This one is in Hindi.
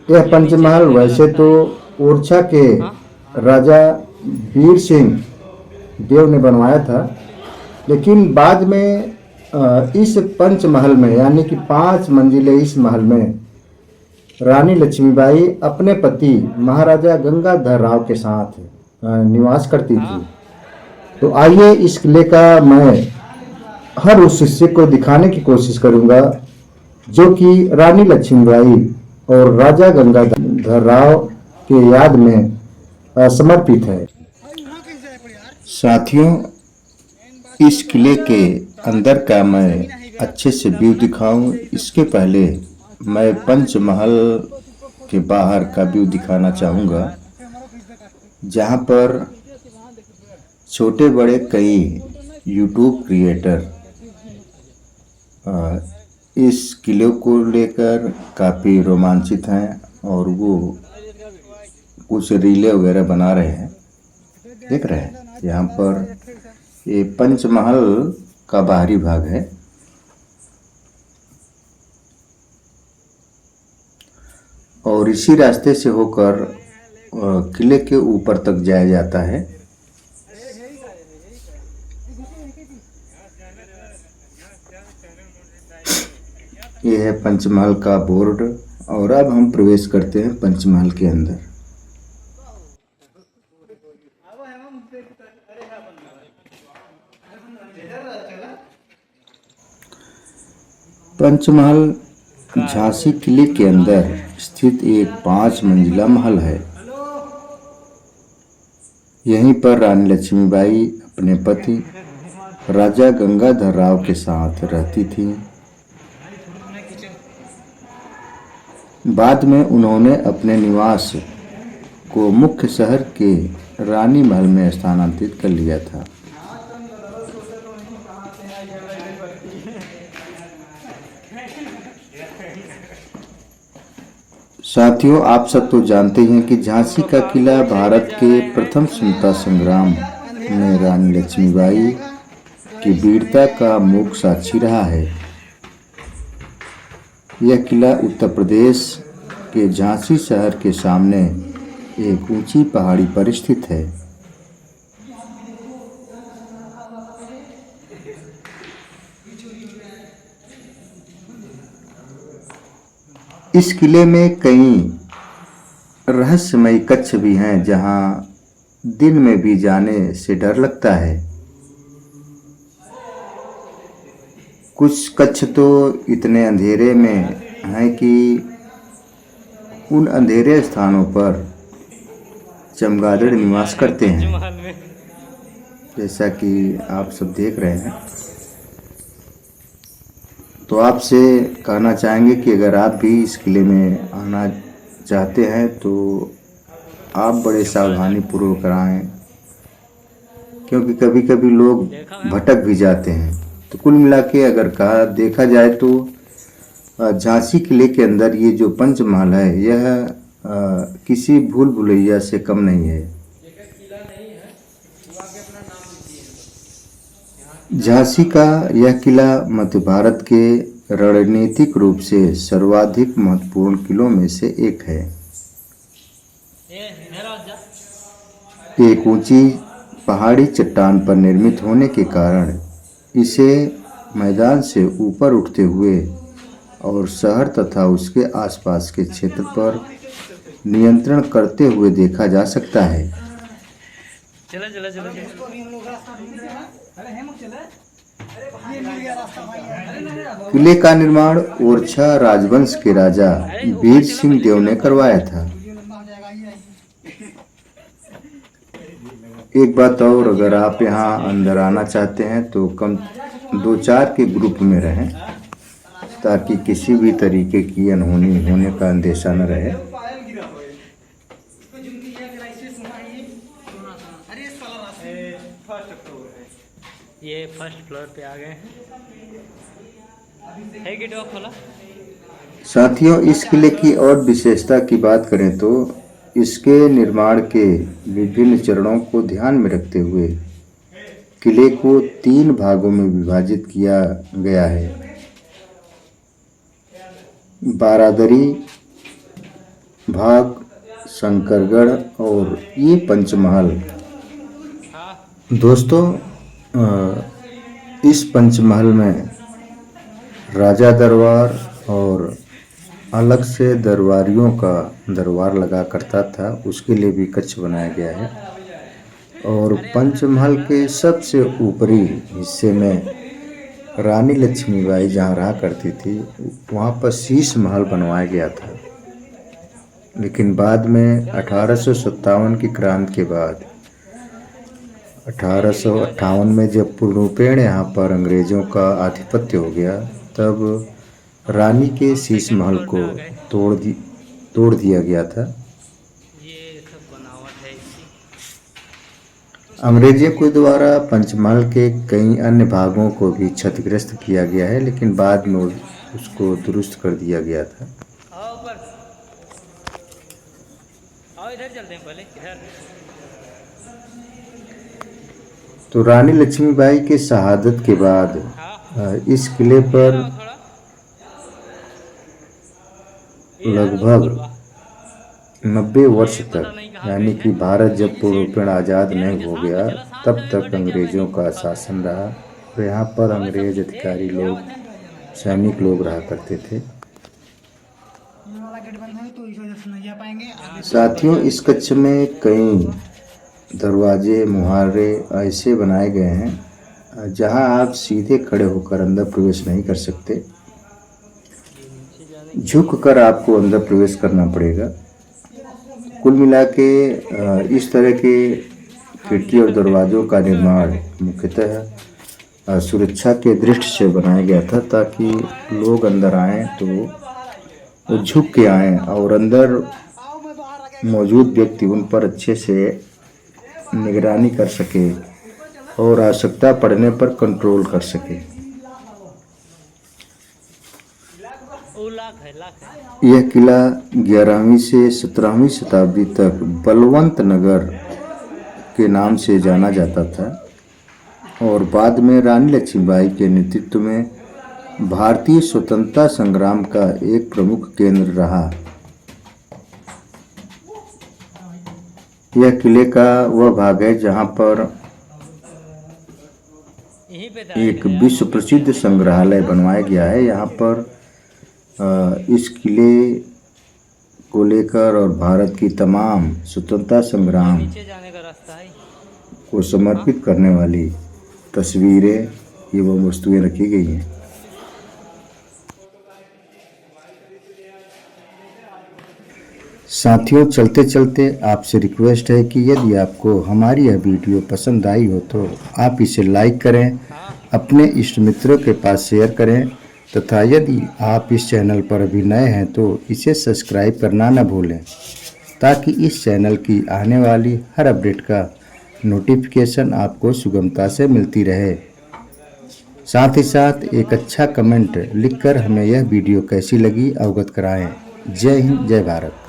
यह पंचमहल वैसे तो ओरछा के राजा वीर सिंह देव ने बनवाया था, लेकिन बाद में इस पंचमहल में यानी कि 5 मंजिले इस महल में रानी लक्ष्मीबाई अपने पति महाराजा गंगाधर राव के साथ निवास करती थी। तो आइए इस किले का मैं हर उस हिस्से को दिखाने की कोशिश करूंगा जो कि रानी लक्ष्मीबाई और राजा गंगाधर राव के याद में समर्पित है। साथियों, इस किले के अंदर का मैं अच्छे से व्यू दिखाऊं इसके पहले मैं पंचमहल के बाहर का व्यू दिखाना चाहूँगा, जहाँ पर छोटे बड़े कई यूट्यूब क्रिएटर इस किले को लेकर काफ़ी रोमांचित हैं और वो कुछ रीलें वगैरह बना रहे हैं। देख रहे हैं यहाँ पर ये पंचमहल का बाहरी भाग है। और इसी रास्ते से होकर किले के ऊपर तक जाया जाता है। यह है पंचमहल का बोर्ड और अब हम प्रवेश करते हैं पंचमहल के अंदर। पंचमहल झांसी किले के अंदर स्थित एक 5 मंजिला महल है। यहीं पर रानी लक्ष्मीबाई अपने पति राजा गंगाधर राव के साथ रहती थी। बाद में उन्होंने अपने निवास को मुख्य शहर के रानी महल में स्थानांतरित कर लिया था। साथियों, आप सब तो जानते हैं कि झांसी का किला भारत के प्रथम स्वतंत्रता संग्राम में रानी लक्ष्मीबाई की वीरता का मूक साक्षी रहा है। यह किला उत्तर प्रदेश के झांसी शहर के सामने एक ऊंची पहाड़ी पर स्थित है। इस किले में कई रहस्यमयी कक्ष भी हैं जहां दिन में भी जाने से डर लगता है। कुछ कक्ष तो इतने अंधेरे में हैं कि उन अंधेरे स्थानों पर चमगादड़ निवास करते हैं, जैसा कि आप सब देख रहे हैं। तो आपसे कहना चाहेंगे कि अगर आप भी इस किले में आना चाहते हैं तो आप बड़े सावधानी पूर्वक आएं, क्योंकि कभी कभी लोग भटक भी जाते हैं। तो कुल मिला के अगर देखा जाए तो झांसी किले के अंदर ये जो पंचमहल है यह किसी भूल भुलैया से कम नहीं है। झांसी का यह किला मध्य भारत के रणनीतिक रूप से सर्वाधिक महत्वपूर्ण किलों में से एक है। एक ऊंची पहाड़ी चट्टान पर निर्मित होने के कारण इसे मैदान से ऊपर उठते हुए और शहर तथा उसके आसपास के क्षेत्र पर नियंत्रण करते हुए देखा जा सकता है। किले का निर्माण ओरछा राजवंश के राजा वीर सिंह देव ने करवाया था। एक बात और, अगर आप यहाँ अंदर आना चाहते हैं तो कम 2-4 के ग्रुप में रहें ताकि किसी भी तरीके की अनहोनी होने का अंदेशा न रहे। ये फर्स्ट फ्लोर पे आ गए हैं। गेट खोला। साथियों, इस किले की और विशेषता की बात करें तो इसके निर्माण के विभिन्न चरणों को ध्यान में रखते हुए किले को 3 भागों में विभाजित किया गया है। बारादरी, भाग शंकरगढ़ और ये पंचमहल। दोस्तों इस पंचमहल में राजा दरबार और अलग से दरबारियों का दरबार लगा करता था, उसके लिए भी कक्ष बनाया गया है। और पंचमहल के सबसे ऊपरी हिस्से में रानी लक्ष्मीबाई जहाँ रहा करती थी, वहाँ पर शीश महल बनवाया गया था। लेकिन बाद में 1857 की क्रांति के बाद 1858 में जब पूर्णरूपेण यहाँ पर अंग्रेज़ों का आधिपत्य हो गया, तब रानी के शीश महल को तोड़ दिया गया था। ये सब बनावट है इसकी। अंग्रेजों के द्वारा पंचमहल के कई अन्य भागों को भी क्षतिग्रस्त किया गया है, लेकिन बाद में उसको दुरुस्त कर दिया गया था। आओ ऊपर, आओ इधर चलते हैं पहले इधर। तो रानी लक्ष्मीबाई के शहादत के बाद इस किले पर लगभग 90 वर्ष तक, यानी कि भारत जब पूर्णरूपेण आज़ाद नहीं हो गया, तब तक अंग्रेज़ों का शासन रहा। और यहाँ पर अंग्रेज अधिकारी लोग, सैनिक लोग रहा करते थे। साथियों, इस कक्ष में कई दरवाजे, मुहारे ऐसे बनाए गए हैं जहाँ आप सीधे खड़े होकर अंदर प्रवेश नहीं कर सकते, झुक कर आपको अंदर प्रवेश करना पड़ेगा। कुल मिला के इस तरह के खिड़की और दरवाज़ों का निर्माण मुख्यतः सुरक्षा के दृष्टि से बनाया गया था, ताकि लोग अंदर आएँ तो वो झुक के आएँ और अंदर मौजूद व्यक्ति उन पर अच्छे से निगरानी कर सके और आवश्यकता पड़ने पर कंट्रोल कर सके। यह किला 11वीं से 17वीं शताब्दी तक बलवंत नगर के नाम से जाना जाता था और बाद में रानी लक्ष्मीबाई के नेतृत्व में भारतीय स्वतंत्रता संग्राम का एक प्रमुख केंद्र रहा। यह किले का वह भाग है जहां पर एक विश्व प्रसिद्ध संग्रहालय बनवाया गया है। यहाँ पर इस किले को लेकर और भारत की तमाम स्वतंत्रता संग्राम को समर्पित करने वाली तस्वीरें एवं वस्तुएं रखी गई हैं। साथियों, चलते चलते आपसे रिक्वेस्ट है कि यदि आपको हमारी यह वीडियो पसंद आई हो तो आप इसे लाइक करें, अपने इष्ट मित्रों के पास शेयर करें तथा यदि आप इस चैनल पर अभी नए हैं तो इसे सब्सक्राइब करना न भूलें, ताकि इस चैनल की आने वाली हर अपडेट का नोटिफिकेशन आपको सुगमता से मिलती रहे। साथ ही साथ एक अच्छा कमेंट लिखकर हमें यह वीडियो कैसी लगी अवगत कराएं। जय हिंद, जय भारत।